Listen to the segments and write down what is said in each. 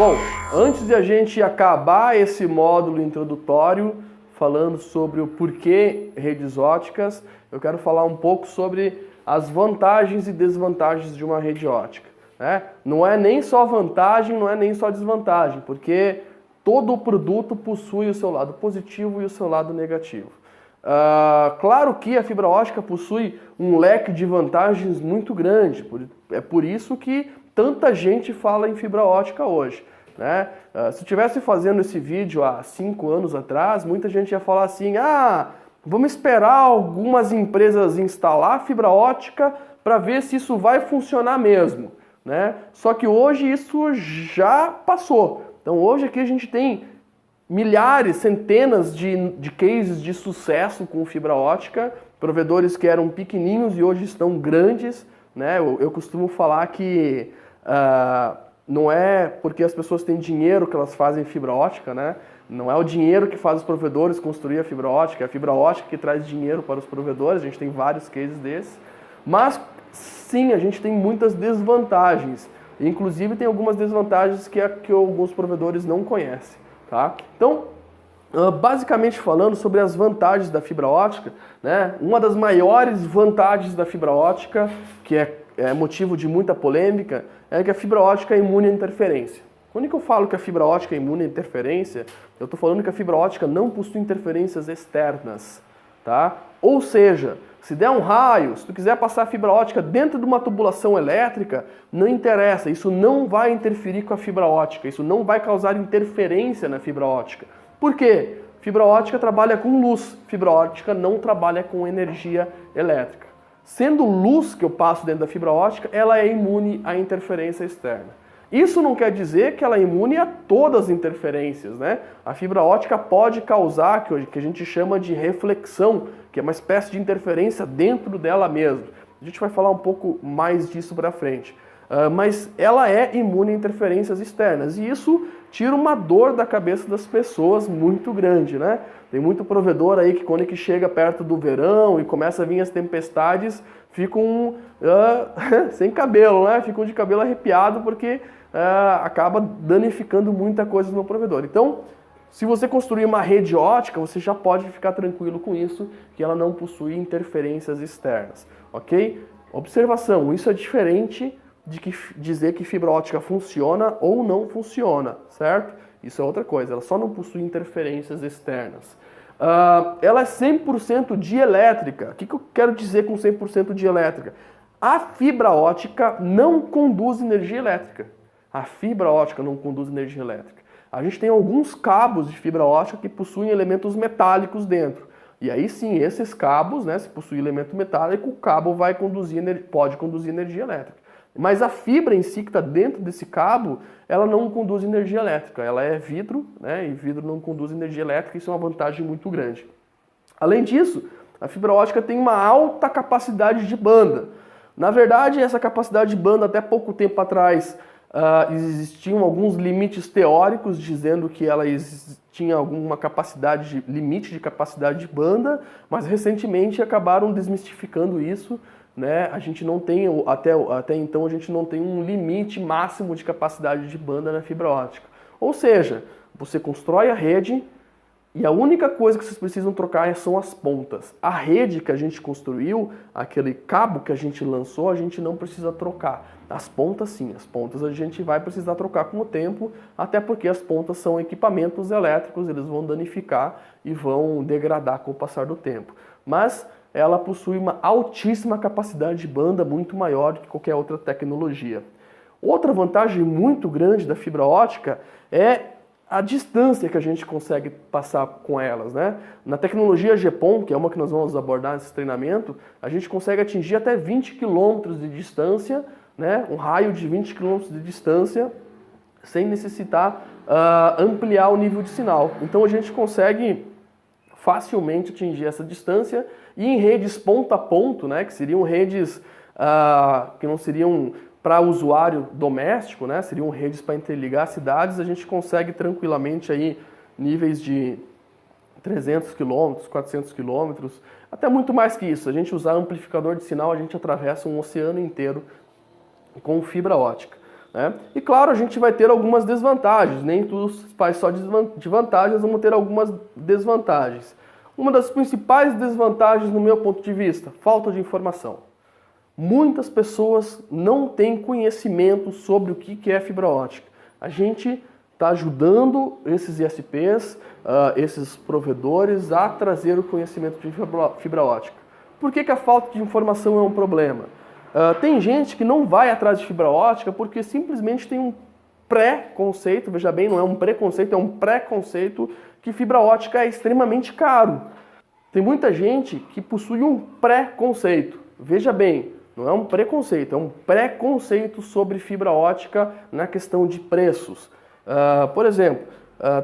Bom, antes de a gente acabar esse módulo introdutório, falando sobre o porquê redes óticas, eu quero falar um pouco sobre as vantagens e desvantagens de uma rede ótica, né? Não é nem só vantagem, não é nem só desvantagem, porque todo produto possui o seu lado positivo e o seu lado negativo. Claro que a fibra ótica possui um leque de vantagens muito grande, é por isso que tanta gente fala em fibra ótica hoje, né? Se eu estivesse fazendo esse vídeo há 5 anos atrás, muita gente ia falar assim, vamos esperar algumas empresas instalar fibra ótica para ver se isso vai funcionar mesmo, né? Só que hoje isso já passou. Então hoje aqui a gente tem milhares, centenas de cases de sucesso com fibra ótica, provedores que eram pequenininhos e hoje estão grandes, né? Eu costumo falar que não é porque as pessoas têm dinheiro que elas fazem fibra ótica, né? Não é o dinheiro que faz os provedores construir a fibra ótica, é a fibra ótica que traz dinheiro para os provedores, a gente tem vários cases desses, mas sim, a gente tem muitas desvantagens, inclusive tem algumas desvantagens que alguns provedores não conhecem, tá? Então, basicamente falando sobre as vantagens da fibra ótica, né? Uma das maiores vantagens da fibra ótica, que é motivo de muita polêmica, é que a fibra ótica é imune à interferência. Quando eu falo que a fibra ótica é imune à interferência, eu estou falando que a fibra ótica não possui interferências externas, tá? Ou seja, se der um raio, se tu quiser passar a fibra ótica dentro de uma tubulação elétrica, não interessa, isso não vai interferir com a fibra ótica, isso não vai causar interferência na fibra ótica. Por quê? Fibra ótica trabalha com luz, fibra ótica não trabalha com energia elétrica. Sendo luz que eu passo dentro da fibra ótica, ela é imune à interferência externa. Isso não quer dizer que ela é imune a todas as interferências, né? A fibra ótica pode causar, que a gente chama de reflexão, que é uma espécie de interferência dentro dela mesma. A gente vai falar um pouco mais disso para frente. Mas ela é imune a interferências externas e isso tira uma dor da cabeça das pessoas muito grande, né? Tem muito provedor aí que quando chega perto do verão e começa a vir as tempestades, ficam sem cabelo, né? Ficam de cabelo arrepiado porque acaba danificando muita coisa no provedor. Então, se você construir uma rede ótica, você já pode ficar tranquilo com isso, que ela não possui interferências externas, ok? Observação, isso é diferente de dizer que fibra ótica funciona ou não funciona, certo? Isso é outra coisa, ela só não possui interferências externas. Ela é 100% dielétrica. O que eu quero dizer com 100% dielétrica? A fibra ótica não conduz energia elétrica. A fibra ótica não conduz energia elétrica. A gente tem alguns cabos de fibra ótica que possuem elementos metálicos dentro. E aí sim, esses cabos, né, se possuir elemento metálico, o cabo pode conduzir energia elétrica. Mas a fibra em si que está dentro desse cabo, ela não conduz energia elétrica. Ela é vidro, né, e vidro não conduz energia elétrica, isso é uma vantagem muito grande. Além disso, a fibra ótica tem uma alta capacidade de banda. Na verdade, essa capacidade de banda, até pouco tempo atrás, existiam alguns limites teóricos dizendo que ela tinha alguma limite de capacidade de banda, mas recentemente acabaram desmistificando isso, né? A gente não tem, até então a gente não tem um limite máximo de capacidade de banda na fibra ótica. Ou seja, você constrói a rede e a única coisa que vocês precisam trocar são as pontas. A rede que a gente construiu, aquele cabo que a gente lançou, a gente não precisa trocar. As pontas sim, as pontas a gente vai precisar trocar com o tempo, até porque as pontas são equipamentos elétricos, eles vão danificar e vão degradar com o passar do tempo. Mas ela possui uma altíssima capacidade de banda, muito maior do que qualquer outra tecnologia. Outra vantagem muito grande da fibra ótica é a distância que a gente consegue passar com elas, né? Na tecnologia GPON, que é uma que nós vamos abordar nesse treinamento, a gente consegue atingir até 20 km de distância, né? Um raio de 20 km de distância, sem necessitar ampliar o nível de sinal. Então a gente consegue facilmente atingir essa distância e em redes ponto a ponto, né? Que seriam redes que não seriam para usuário doméstico, né? Seriam redes para interligar cidades, a gente consegue tranquilamente aí níveis de 300 km, 400 km, até muito mais que isso. A gente usar amplificador de sinal, a gente atravessa um oceano inteiro com fibra ótica. né? E claro, a gente vai ter algumas desvantagens, nem tudo faz só de vantagens, vamos ter algumas desvantagens. Uma das principais desvantagens, no meu ponto de vista, falta de informação. Muitas pessoas não têm conhecimento sobre o que é fibra ótica. A gente está ajudando esses ISPs, esses provedores, a trazer o conhecimento de fibra ótica. Por que a falta de informação é um problema? Tem gente que não vai atrás de fibra ótica porque simplesmente tem um pré-conceito, veja bem, não é um preconceito, é um pré-conceito que fibra ótica é extremamente caro. Tem muita gente que possui um pré-conceito. Veja bem, não é um preconceito, é um pré-conceito sobre fibra ótica na questão de preços. Por exemplo,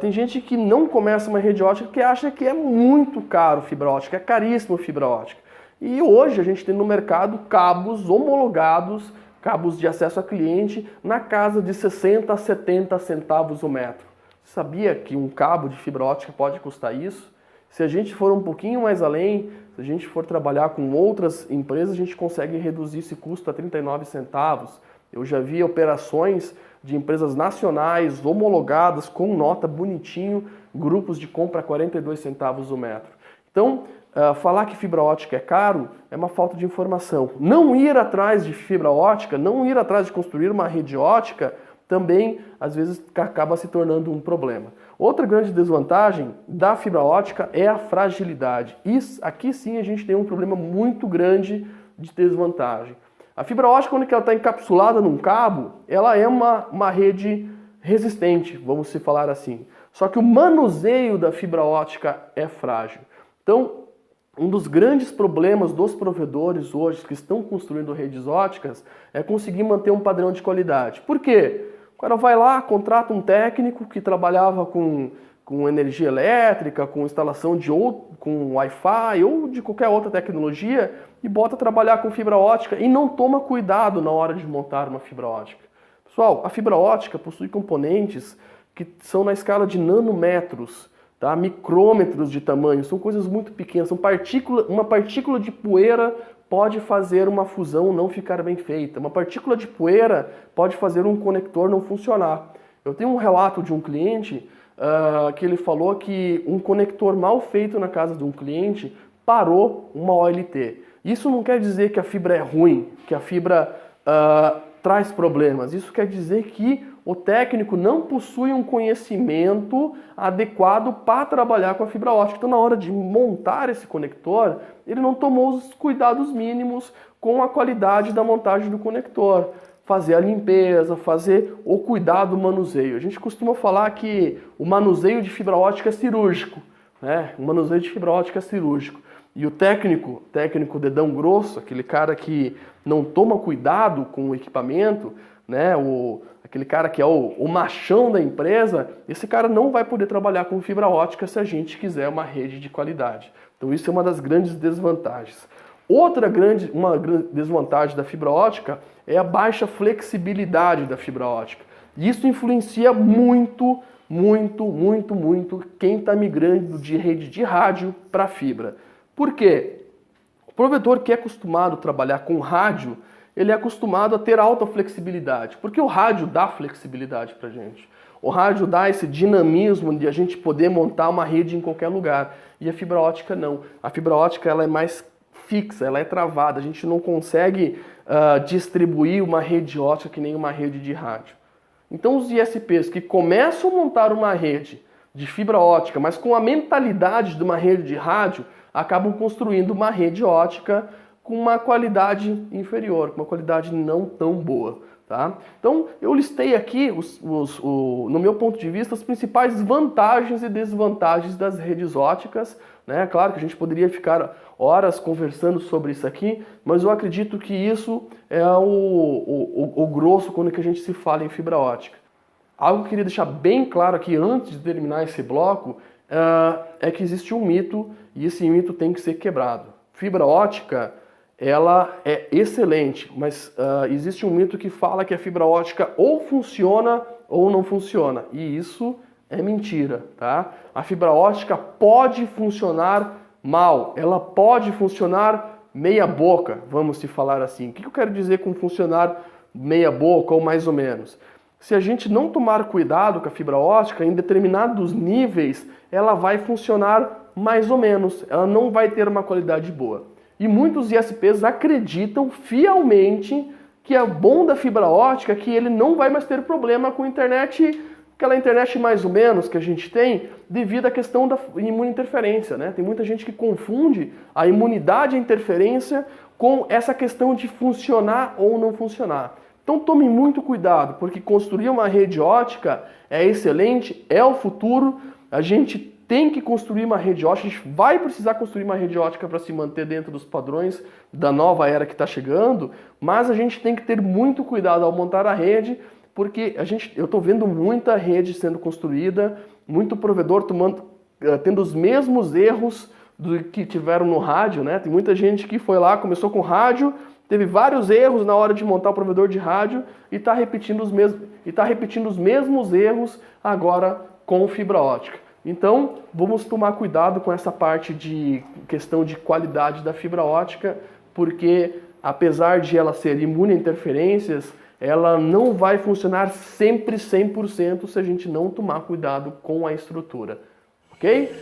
tem gente que não começa uma rede ótica que acha que é muito caro fibra ótica, é caríssimo fibra ótica. E hoje a gente tem no mercado cabos homologados, cabos de acesso a cliente, na casa de 60 a 70 centavos o metro. Sabia que um cabo de fibra ótica pode custar isso? Se a gente for um pouquinho mais além, se a gente for trabalhar com outras empresas, a gente consegue reduzir esse custo a 39 centavos. Eu já vi operações de empresas nacionais homologadas com nota bonitinho, grupos de compra a 42 centavos o metro. Então, falar que fibra ótica é caro é uma falta de informação. Não ir atrás de fibra ótica, não ir atrás de construir uma rede ótica, também às vezes acaba se tornando um problema. Outra grande desvantagem da fibra ótica é a fragilidade. Aqui sim a gente tem um problema muito grande de desvantagem. A fibra ótica, quando ela está encapsulada num cabo, ela é uma rede resistente, vamos se falar assim. Só que o manuseio da fibra ótica é frágil. Então, um dos grandes problemas dos provedores hoje que estão construindo redes óticas é conseguir manter um padrão de qualidade. Por quê? O cara vai lá, contrata um técnico que trabalhava com energia elétrica, com instalação com Wi-Fi ou de qualquer outra tecnologia e bota trabalhar com fibra ótica e não toma cuidado na hora de montar uma fibra ótica. Pessoal, a fibra ótica possui componentes que são na escala de nanômetros, tá? Micrômetros de tamanho, são coisas muito pequenas, uma partícula de poeira pode fazer uma fusão não ficar bem feita. Uma partícula de poeira pode fazer um conector não funcionar. Eu tenho um relato de um cliente que ele falou que um conector mal feito na casa de um cliente parou uma OLT. Isso não quer dizer que a fibra é ruim, que a fibra traz problemas. Isso quer dizer que o técnico não possui um conhecimento adequado para trabalhar com a fibra ótica. Então, na hora de montar esse conector, ele não tomou os cuidados mínimos com a qualidade da montagem do conector. Fazer a limpeza, fazer o cuidado do manuseio. A gente costuma falar que o manuseio de fibra ótica é cirúrgico, né? O manuseio de fibra ótica é cirúrgico. E o técnico dedão grosso, aquele cara que não toma cuidado com o equipamento, né? Aquele cara que é o machão da empresa, esse cara não vai poder trabalhar com fibra ótica se a gente quiser uma rede de qualidade. Então isso é uma das grandes desvantagens. Uma grande desvantagem da fibra ótica é a baixa flexibilidade da fibra ótica. E isso influencia muito quem está migrando de rede de rádio para fibra. Por quê? O provedor que é acostumado a trabalhar com rádio, ele é acostumado a ter alta flexibilidade, porque o rádio dá flexibilidade para a gente. O rádio dá esse dinamismo de a gente poder montar uma rede em qualquer lugar. E a fibra ótica não. A fibra ótica ela é mais fixa, ela é travada. A gente não consegue distribuir uma rede ótica que nem uma rede de rádio. Então os ISPs que começam a montar uma rede de fibra ótica, mas com a mentalidade de uma rede de rádio, acabam construindo uma rede ótica com uma qualidade inferior, com uma qualidade não tão boa. Tá? Então, eu listei aqui, no meu ponto de vista, as principais vantagens e desvantagens das redes óticas. Né? Claro que a gente poderia ficar horas conversando sobre isso aqui, mas eu acredito que isso é o grosso quando que a gente se fala em fibra ótica. Algo que eu queria deixar bem claro aqui antes de terminar esse bloco é que existe um mito e esse mito tem que ser quebrado. Fibra ótica, ela é excelente, mas existe um mito que fala que a fibra ótica ou funciona ou não funciona. E isso é mentira, tá? A fibra ótica pode funcionar mal, ela pode funcionar meia boca, vamos se falar assim. O que eu quero dizer com funcionar meia boca ou mais ou menos. Se a gente não tomar cuidado com a fibra ótica, em determinados níveis, ela vai funcionar mais ou menos, ela não vai ter uma qualidade boa. E muitos ISPs acreditam fielmente que é bom da fibra ótica, que ele não vai mais ter problema com internet, aquela internet mais ou menos que a gente tem, devido à questão da imunointerferência, né? Tem muita gente que confunde a imunidade e a interferência com essa questão de funcionar ou não funcionar. Então tome muito cuidado, porque construir uma rede ótica é excelente, é o futuro. A gente tem que construir uma rede ótica, a gente vai precisar construir uma rede ótica para se manter dentro dos padrões da nova era que está chegando, mas a gente tem que ter muito cuidado ao montar a rede, porque eu estou vendo muita rede sendo construída, muito provedor tendo os mesmos erros do que tiveram no rádio, né? Tem muita gente que foi lá, começou com rádio, teve vários erros na hora de montar o provedor de rádio e está repetindo os mesmos erros agora com fibra ótica. Então, vamos tomar cuidado com essa parte de questão de qualidade da fibra ótica, porque apesar de ela ser imune a interferências, ela não vai funcionar sempre 100% se a gente não tomar cuidado com a estrutura, ok?